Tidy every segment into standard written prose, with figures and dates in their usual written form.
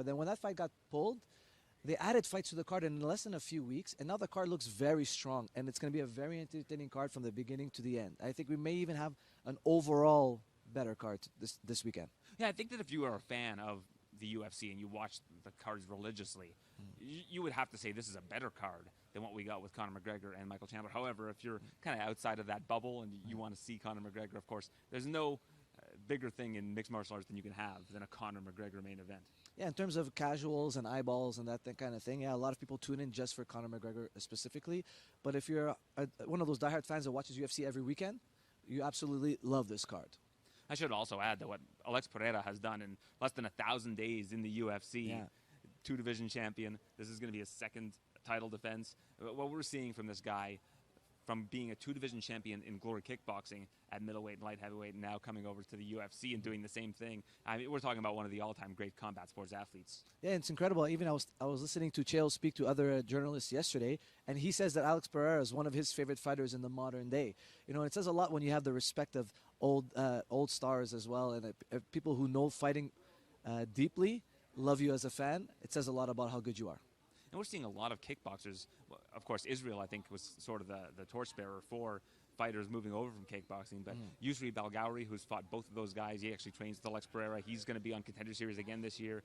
But then when that fight got pulled, they added fights to the card in less than a few weeks, and now the card looks very strong, and it's going to be a very entertaining card from the beginning to the end. I think we may even have an overall better card this weekend. Yeah, I think that if you are a fan of the UFC and you watch the cards religiously, you would have to say this is a better card than what we got with Conor McGregor and Michael Chandler. However, if you're kind of outside of that bubble and you want to see Conor McGregor, of course, there's no bigger thing in mixed martial arts than you can have than a Conor McGregor main event. Yeah, in terms of casuals and eyeballs and that kind of thing, yeah, a lot of people tune in just for Conor McGregor specifically. But if you're one of those diehard fans that watches UFC every weekend, you absolutely love this card. I should also add that what Alex Pereira has done in less than 1,000 days in the UFC, two-division champion, this is going to be his second title defense. What we're seeing from this guy, from being a two-division champion in Glory Kickboxing at middleweight and light heavyweight, and now coming over to the UFC and doing the same thing. I mean, we're talking about one of the all-time great combat sports athletes. Yeah, it's incredible. Even I was listening to Chael speak to other journalists yesterday, and he says that Alex Pereira is one of his favorite fighters in the modern day. You know, it says a lot when you have the respect of old stars as well, and people who know fighting deeply love you as a fan. It says a lot about how good you are. And we're seeing a lot of kickboxers. Of course, Israel, I think, was sort of the torchbearer for fighters moving over from kickboxing. But Yusri Belgauri, who's fought both of those guys, he actually trains with Alex Pereira. He's going to be on Contender Series again this year.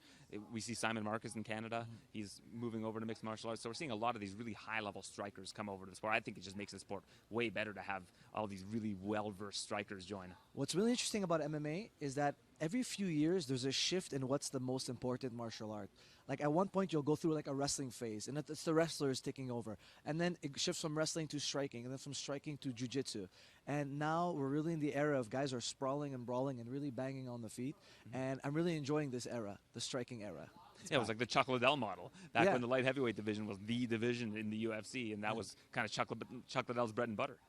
We see Simon Marcus in Canada. He's moving over to mixed martial arts. So we're seeing a lot of these really high-level strikers come over to the sport. I think it just makes the sport way better to have all these really well-versed strikers join. What's really interesting about MMA is that every few years there's a shift in what's the most important martial art. Like at one point you'll go through like a wrestling phase, and it's the wrestlers taking over, and then it shifts from wrestling to striking, and then from striking to jiu-jitsu. And now we're really in the era of guys are sprawling and brawling and really banging on the feet, and I'm really enjoying this era, the striking era. Yeah, it was like the Chuck Liddell model back when the light heavyweight division was the division in the UFC, and that was kind of Chuck Liddell's bread and butter.